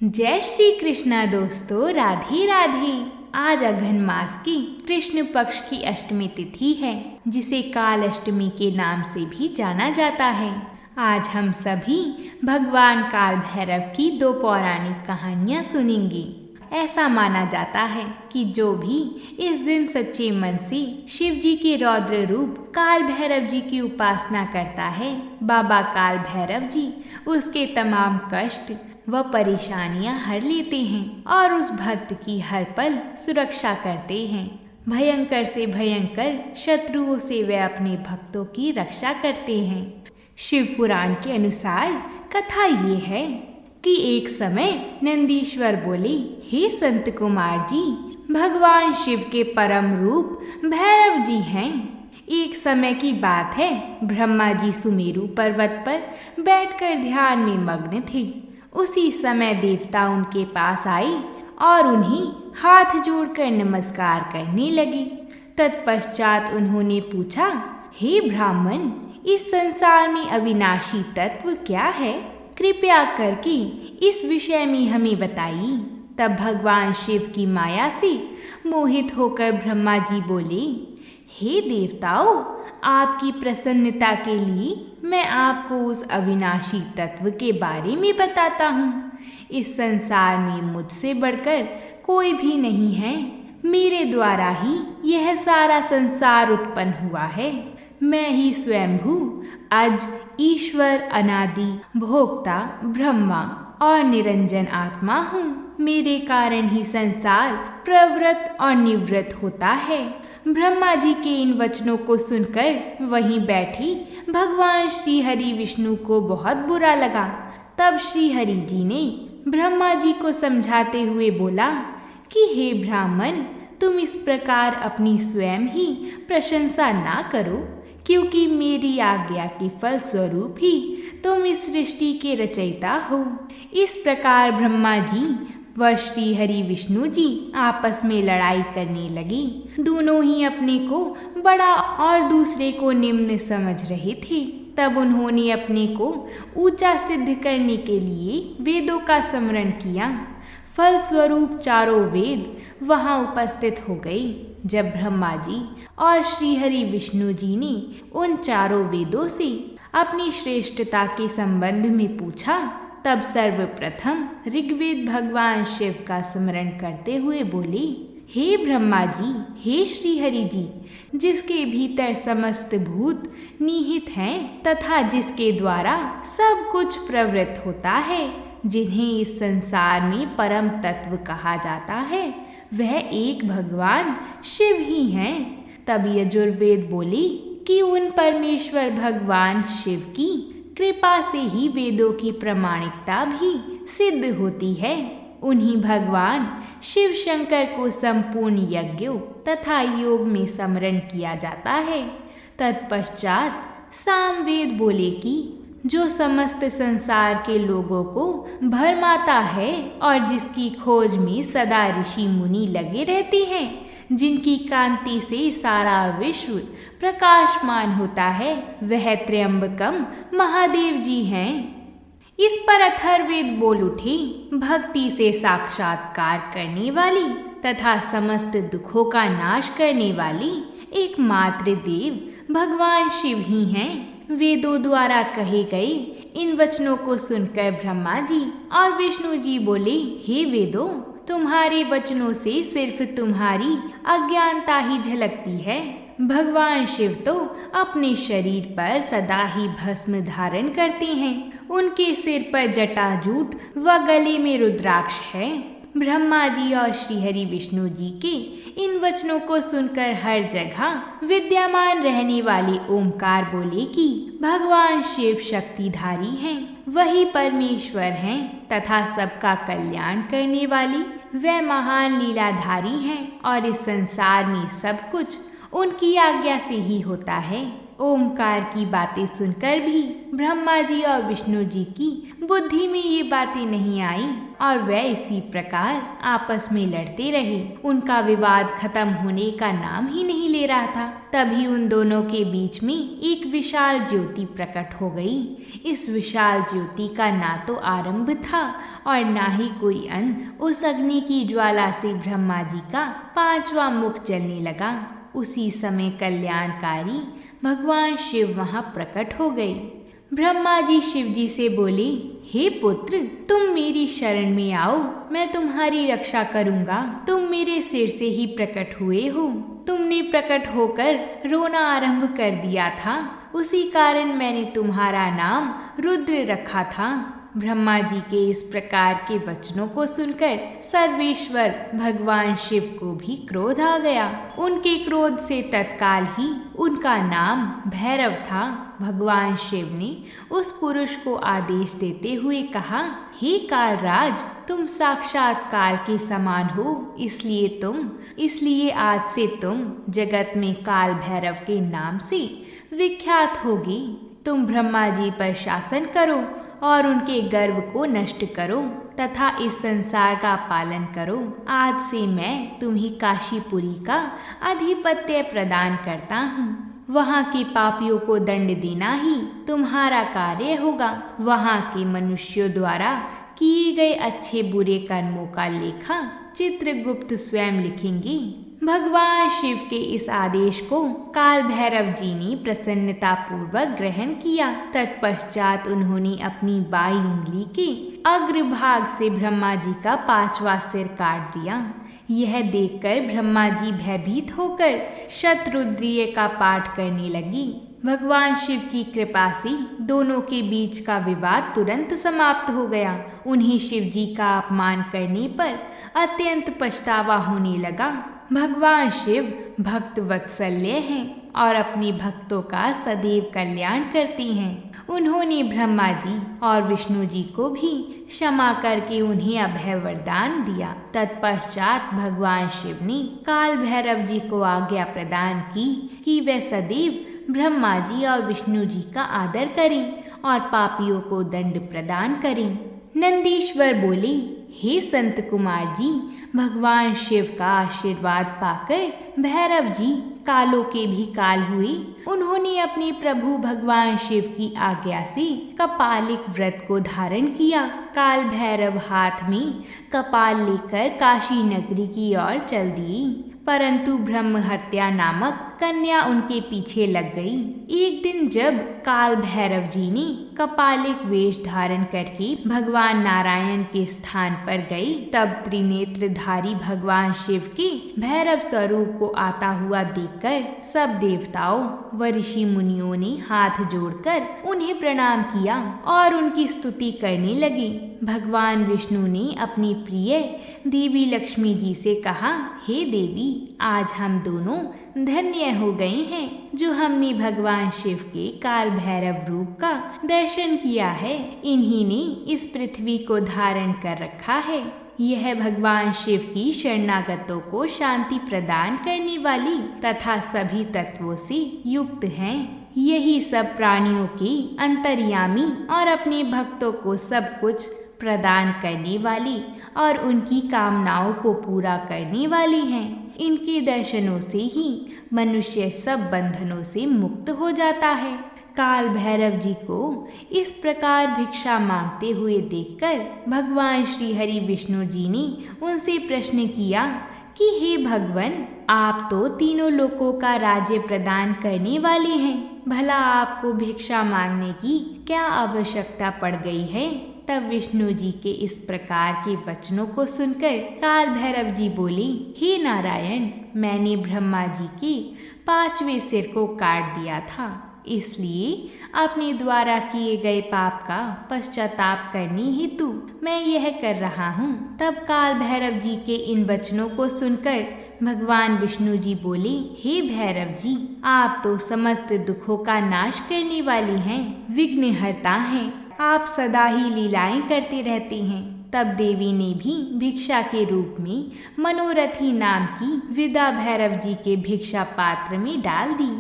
जय श्री कृष्णा दोस्तों, राधे राधे। आज अघन मास की कृष्ण पक्ष की अष्टमी तिथि है, जिसे काल अष्टमी के नाम से भी जाना जाता है। आज हम सभी भगवान काल भैरव की दो पौराणिक कहानियां सुनेंगे। ऐसा माना जाता है कि जो भी इस दिन सच्चे मन से शिव जी के रौद्र रूप काल भैरव जी की उपासना करता है, बाबा काल भैरव जी उसके तमाम कष्ट व परेशानियां हर लेते हैं और उस भक्त की हर पल सुरक्षा करते हैं। भयंकर से भयंकर शत्रुओं से वे अपने भक्तों की रक्षा करते हैं। शिव पुराण के अनुसार कथा ये है कि एक समय नंदीश्वर बोले, हे संत कुमार जी, भगवान शिव के परम रूप भैरव जी हैं। एक समय की बात है, ब्रह्मा जी सुमेरु पर्वत पर बैठकर ध्यान में मग्न थे। उसी समय देवता उनके पास आए और उन्हें हाथ जोड़कर नमस्कार करने लगे। तत्पश्चात उन्होंने पूछा, हे ब्राह्मण, इस संसार में अविनाशी तत्व क्या है? कृपया करके इस विषय में हमें बताइए। तब भगवान शिव की माया से मोहित होकर ब्रह्मा जी बोले, हे देवताओं, आपकी प्रसन्नता के लिए मैं आपको उस अविनाशी तत्व के बारे में बताता हूँ। इस संसार में मुझसे बढ़कर कोई भी नहीं है। मेरे द्वारा ही यह सारा संसार उत्पन्न हुआ है। मैं ही स्वयंभू अज ईश्वर, अनादि भोक्ता, ब्रह्मा और निरंजन आत्मा हूँ। मेरे कारण ही संसार प्रवृत्त और निवृत्त होता है। ब्रह्मा जी के इन वचनों को सुनकर वहीं बैठी भगवान श्री हरि विष्णु को बहुत बुरा लगा। तब श्री हरि जी ने ब्रह्मा जी को समझाते हुए बोला कि हे ब्राह्मण, तुम इस प्रकार अपनी स्वयं ही प्रशंसा ना करो, क्योंकि मेरी आज्ञा के फल स्वरूप ही तुम इस सृष्टि के रचयिता हो। इस प्रकार ब्रह्मा जी व श्री हरि विष्णु जी आपस में लड़ाई करने लगे। दोनों ही अपने को बड़ा और दूसरे को निम्न समझ रहे थे। तब उन्होंने अपने को ऊंचा सिद्ध करने के लिए वेदों का स्मरण किया। फलस्वरूप चारों वेद वहां उपस्थित हो गए। जब ब्रह्मा जी और श्री हरि विष्णु जी ने उन चारों वेदों से अपनी श्रेष्ठता के संबंध में पूछा, तब सर्वप्रथम ऋग्वेद भगवान शिव का स्मरण करते हुए बोले, हे ब्रह्मा जी, हे श्री हरि जी, जिसके भीतर समस्त भूत निहित हैं तथा जिसके द्वारा सब कुछ प्रवृत्त होता है, जिन्हें इस संसार में परम तत्व कहा जाता है, वह एक भगवान शिव ही हैं। तब यजुर्वेद बोले कि उन परमेश्वर भगवान शिव की कृपा से ही वेदों की प्रामाणिकता भी सिद्ध होती है। उन्हीं भगवान शिव शंकर को संपूर्ण यज्ञों तथा योग में स्मरण किया जाता है। तत्पश्चात सामवेद बोले कि जो समस्त संसार के लोगों को भरमाता है और जिसकी खोज में सदा ऋषि मुनि लगे रहते हैं, जिनकी कांति से सारा विश्व प्रकाशमान होता है, वह त्र्यंबकम महादेव जी हैं। इस पर अथर्ववेद बोल उठे, भक्ति से साक्षात्कार करने वाली तथा समस्त दुखों का नाश करने वाली एकमात्र देव भगवान शिव ही हैं। वेदों द्वारा कहे गए इन वचनों को सुनकर ब्रह्मा जी और विष्णु जी बोले, हे वेदों, तुम्हारे वचनों से सिर्फ तुम्हारी अज्ञानता ही झलकती है। भगवान शिव तो अपने शरीर पर सदा ही भस्म धारण करते हैं। उनके सिर पर जटाजूट व गले में रुद्राक्ष है। ब्रह्मा जी और श्री हरि विष्णु जी के इन वचनों को सुनकर हर जगह विद्यमान रहने वाले ओमकार बोले कि भगवान शिव शक्तिधारी हैं, वही परमेश्वर हैं तथा सबका कल्याण करने वाली वह महान लीलाधारी हैं और इस संसार में सब कुछ उनकी आज्ञा से ही होता है। ओमकार की बातें सुनकर भी ब्रह्मा जी और विष्णु जी की बुद्धि में ये बातें नहीं आई और वे इसी प्रकार आपस में लड़ते रहे। उनका विवाद खत्म होने का नाम ही नहीं ले रहा था। तभी उन दोनों के बीच में एक विशाल ज्योति प्रकट हो गई। इस विशाल ज्योति का ना तो आरंभ था और ना ही कोई अंत। उस अग्नि की ज्वाला से ब्रह्मा जी का 5वां मुख जलने लगा। उसी समय कल्याणकारी भगवान शिव वहां प्रकट हो गए। ब्रह्मा जी शिव जी से बोले, हे पुत्र, तुम मेरी शरण में आओ, मैं तुम्हारी रक्षा करूंगा। तुम मेरे सिर से ही प्रकट हुए हो। तुमने प्रकट होकर रोना आरंभ कर दिया था, उसी कारण मैंने तुम्हारा नाम रुद्र रखा था। ब्रह्मा जी के इस प्रकार के वचनों को सुनकर सर्वेश्वर भगवान शिव को भी क्रोध आ गया। उनके क्रोध से तत्काल ही उनका नाम भैरव था। भगवान शिव ने उस पुरुष को आदेश देते हुए कहा, हे कालराज, तुम साक्षात काल के समान हो, इसलिए आज से तुम जगत में काल भैरव के नाम से विख्यात होगी। तुम ब्रह्मा जी पर शासन करो और उनके गर्व को नष्ट करो तथा इस संसार का पालन करो। आज से मैं तुम्हें काशीपुरी का आधिपत्य प्रदान करता हूँ। वहाँ के पापियों को दंड देना ही तुम्हारा कार्य होगा। वहाँ के मनुष्यों द्वारा किए गए अच्छे बुरे कर्मों का लेखा चित्रगुप्त स्वयं लिखेंगे। भगवान शिव के इस आदेश को काल भैरव जी ने प्रसन्नता पूर्वक ग्रहण किया। तत्पश्चात उन्होंने अपनी बाई उंगली के अग्रभाग से ब्रह्मा जी का 5वां सिर काट दिया। यह देखकर ब्रह्मा जी भयभीत होकर शतरुद्रीय का पाठ करने लगी। भगवान शिव की कृपा से दोनों के बीच का विवाद तुरंत समाप्त हो गया। उन्हें शिव जी का अपमान करने पर अत्यंत पछतावा होने लगा। भगवान शिव भक्त वत्सल्य हैं और अपने भक्तों का सदैव कल्याण करते हैं। उन्होंने ब्रह्मा जी और विष्णु जी को भी क्षमा करके उन्हें अभय वरदान दिया। तत्पश्चात भगवान शिव ने काल भैरव जी को आज्ञा प्रदान की कि वे सदैव ब्रह्मा जी और विष्णु जी का आदर करें और पापियों को दंड प्रदान करें। नंदीश्वर बोले, हे संत कुमार जी, भगवान शिव का आशीर्वाद पाकर भैरव जी कालों के भी काल हुए। उन्होंने अपने प्रभु भगवान शिव की आज्ञा से कपालिक व्रत को धारण किया। काल भैरव हाथ में कपाल लेकर काशी नगरी की ओर चल दिए, परंतु ब्रह्म हत्या नामक कन्या उनके पीछे लग गई। एक दिन जब काल भैरव जी ने कपालिक वेश धारण करके भगवान नारायण के स्थान पर गए, तब त्रिनेत्रधारी भगवान शिव के भैरव स्वरूप को आता हुआ देखकर सब देवताओं व ऋषि मुनियों ने हाथ जोड़कर उन्हें प्रणाम किया और उनकी स्तुति करने लगे। भगवान विष्णु ने अपनी प्रिय देवी लक्ष्मी जी से कहा, हे देवी, आज हम दोनों धन्य हो गए हैं जो हमने भगवान शिव के काल भैरव रूप का दर्शन किया है। इन्हीं ने इस पृथ्वी को धारण कर रखा है। यह भगवान शिव की शरणागतों को शांति प्रदान करने वाली तथा सभी तत्वों से युक्त हैं। यही सब प्राणियों के अंतर्यामी और अपने भक्तों को सब कुछ प्रदान करने वाली और उनकी कामनाओं को पूरा करने वाली हैं। इनके दर्शनों से ही मनुष्य सब बंधनों से मुक्त हो जाता है। काल भैरव जी को इस प्रकार भिक्षा मांगते हुए देखकर भगवान श्री हरि विष्णु जी ने उनसे प्रश्न किया कि हे भगवान, आप तो तीनों लोकों का राज्य प्रदान करने वाले हैं, भला आपको भिक्षा मांगने की क्या आवश्यकता पड़ गई है? तब विष्णु जी के इस प्रकार के वचनों को सुनकर काल भैरव जी बोले, हे नारायण, मैंने ब्रह्मा जी के 5वें सिर को काट दिया था, इसलिए अपने द्वारा किए गए पाप का पश्चाताप करने हेतु मैं यह कर रहा हूँ। तब काल भैरव जी के इन वचनों को सुनकर भगवान विष्णु जी बोले, हे भैरव जी, आप तो समस्त दुखों का नाश करने वाले हैं, विघ्नहर्ता हैं, आप सदा ही लीलाएं करते रहते हैं। तब देवी ने भी भिक्षा के रूप में मनोरथी नाम की विदा भैरव जी के भिक्षा पात्र में डाल दी।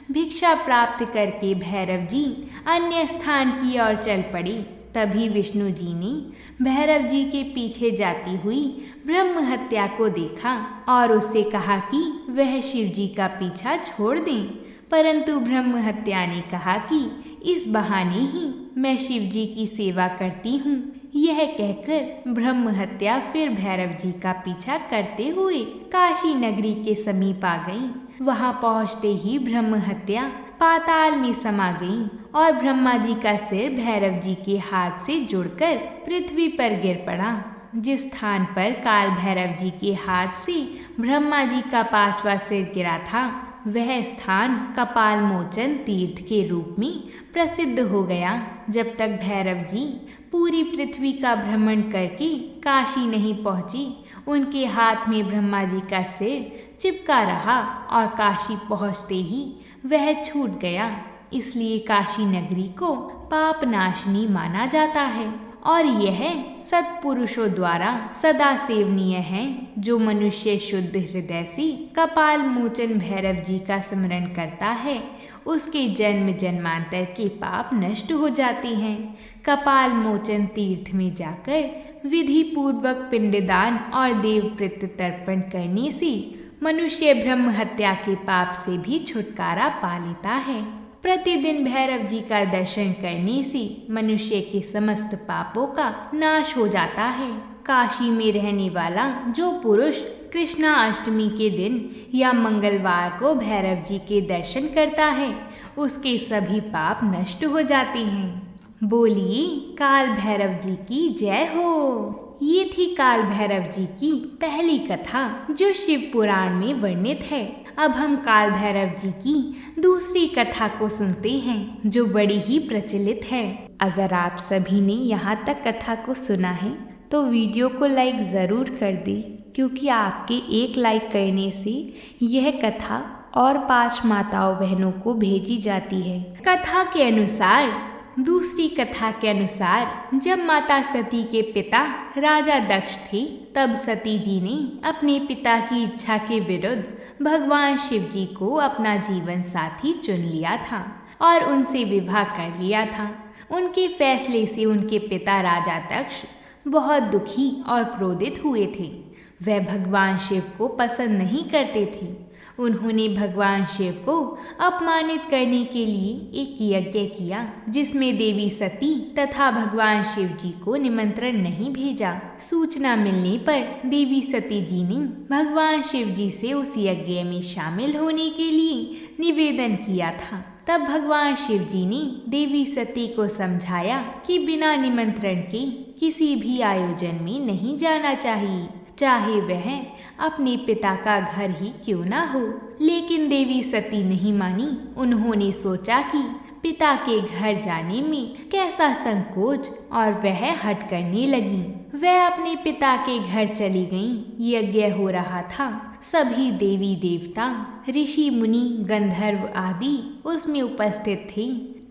भिक्षा प्राप्त करके भैरव जी अन्य स्थान की ओर चल पड़े। तभी विष्णु जी ने भैरव जी के पीछे जाती हुई ब्रह्म हत्या को देखा और उससे कहा कि वह शिव जी का पीछा छोड़ दें। परंतु ब्रह्म हत्या ने कहा कि इस बहाने ही मैं शिव जी की सेवा करती हूँ। यह कहकर ब्रह्म हत्या फिर भैरव जी का पीछा करते हुए काशी नगरी के समीप आ गई। वहां पहुंचते ही ब्रह्म हत्या पाताल में समा गई और ब्रह्मा जी का सिर भैरव जी के हाथ से जुड़कर पृथ्वी पर गिर पड़ा। जिस स्थान पर काल भैरव जी के हाथ से ब्रह्मा जी का 5वां सिर गिरा था, वह स्थान कपाल मोचन तीर्थ के रूप में प्रसिद्ध हो गया। जब तक भैरव जी पूरी पृथ्वी का भ्रमण करके काशी नहीं पहुंची, उनके हाथ में ब्रह्मा जी का सिर चिपका रहा और काशी पहुंचते ही वह छूट गया। इसलिए काशी नगरी को पाप नाशनी माना जाता है और यह सत्पुरुषों द्वारा सदा सेवनीय है। जो मनुष्य शुद्ध हृदय से कपाल मोचन भैरव जी का स्मरण करता है, उसके जन्म जन्मांतर के पाप नष्ट हो जाते हैं। कपाल मोचन तीर्थ में जाकर विधि पूर्वक पिंडदान और देवप्रीत तर्पण करने से मनुष्य ब्रह्म हत्या के पाप से भी छुटकारा पा लेता है। प्रतिदिन भैरव जी का दर्शन करने से मनुष्य के समस्त पापों का नाश हो जाता है। काशी में रहने वाला जो पुरुष कृष्णा अष्टमी के दिन या मंगलवार को भैरव जी के दर्शन करता है, उसके सभी पाप नष्ट हो जाते हैं। बोलिए काल भैरव जी की जय हो। ये थी काल भैरव जी की पहली कथा जो शिव पुराण में वर्णित है। अब हम काल भैरव जी की दूसरी कथा को सुनते हैं जो बड़ी ही प्रचलित है। अगर आप सभी ने यहाँ तक कथा को सुना है तो वीडियो को लाइक ज़रूर कर दें, क्योंकि आपके एक लाइक करने से यह कथा और 5 माताओं बहनों को भेजी जाती है। कथा के अनुसार, दूसरी कथा के अनुसार, जब माता सती के पिता राजा दक्ष थे, तब सती जी ने अपने पिता की इच्छा के विरुद्ध भगवान शिव जी को अपना जीवन साथी चुन लिया था और उनसे विवाह कर लिया था। उनके फैसले से उनके पिता राजा दक्ष बहुत दुखी और क्रोधित हुए थे। वह भगवान शिव को पसंद नहीं करते थे। उन्होंने भगवान शिव को अपमानित करने के लिए एक यज्ञ किया, जिसमें देवी सती तथा भगवान शिव जी को निमंत्रण नहीं भेजा। सूचना मिलने पर देवी सती जी ने भगवान शिव जी से उस यज्ञ में शामिल होने के लिए निवेदन किया था। तब भगवान शिव जी ने देवी सती को समझाया कि बिना निमंत्रण के किसी भी आयोजन में नहीं जाना चाहिए, चाहे वह अपने पिता का घर ही क्यों ना हो। लेकिन देवी सती नहीं मानी। उन्होंने सोचा कि पिता के घर जाने में कैसा संकोच, और वह हट करने लगी। वह अपने पिता के घर चली गईं। यज्ञ हो रहा था। सभी देवी देवता, ऋषि मुनि, गंधर्व आदि उसमें उपस्थित थे।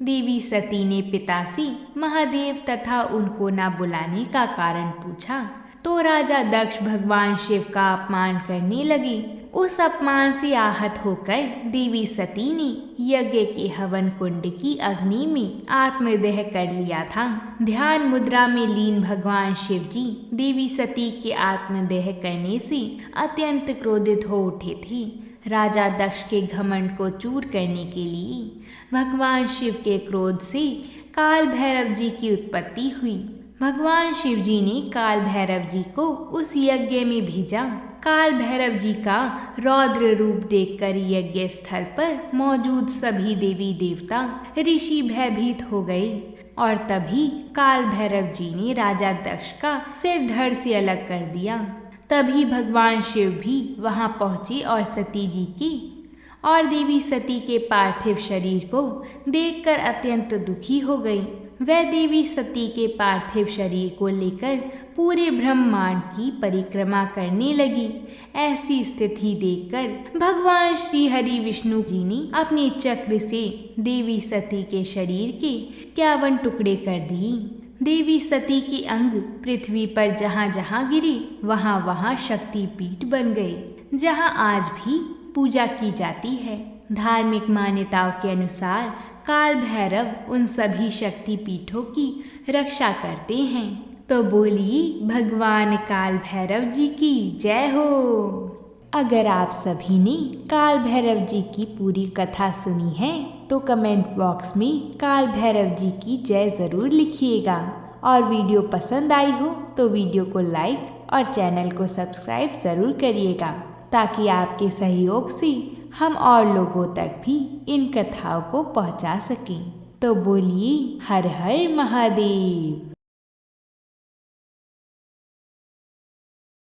देवी सती ने पिता से महादेव तथा उनको न बुलाने का कारण पूछा, तो राजा दक्ष भगवान शिव का अपमान करने लगे। उस अपमान से आहत होकर देवी सती ने यज्ञ के हवन कुंड की अग्नि में आत्मदाह कर लिया था। ध्यान मुद्रा में लीन भगवान शिव जी देवी सती के आत्मदाह करने से अत्यंत क्रोधित हो उठे थे। राजा दक्ष के घमंड को चूर करने के लिए भगवान शिव के क्रोध से काल भैरव जी की उत्पत्ति हुई। भगवान शिव जी ने काल भैरव जी को उस यज्ञ में भेजा। काल भैरव जी का रौद्र रूप देखकर यज्ञ स्थल पर मौजूद सभी देवी देवता, ऋषि भयभीत हो गए और तभी काल भैरव जी ने राजा दक्ष का सिर धड़ से अलग कर दिया। तभी भगवान शिव भी वहां पहुंचे और सती जी की और देवी सती के पार्थिव शरीर को देखकर अत्यंत दुखी हो गई। वह देवी सती के पार्थिव शरीर को लेकर पूरे ब्रह्मांड की परिक्रमा करने लगी। ऐसी स्थिति देखकर भगवान श्री हरि विष्णु जी ने अपने चक्र से देवी सती के शरीर के 51 टुकड़े कर दिए। देवी सती के अंग पृथ्वी पर जहाँ जहाँ गिरी वहाँ वहाँ शक्तिपीठ बन गए, जहाँ आज भी पूजा की जाती है। धार्मिक मान्यताओं के अनुसार काल भैरव उन सभी शक्ति पीठों की रक्षा करते हैं। तो बोलिए भगवान काल भैरव जी की जय हो। अगर आप सभी ने काल भैरव जी की पूरी कथा सुनी है तो कमेंट बॉक्स में काल भैरव जी की जय ज़रूर लिखिएगा। और वीडियो पसंद आई हो तो वीडियो को लाइक और चैनल को सब्सक्राइब ज़रूर करिएगा, ताकि आपके सहयोग से हम और लोगों तक भी इन कथाओं को पहुंचा सकें। तो बोलिए हर हर महादेव।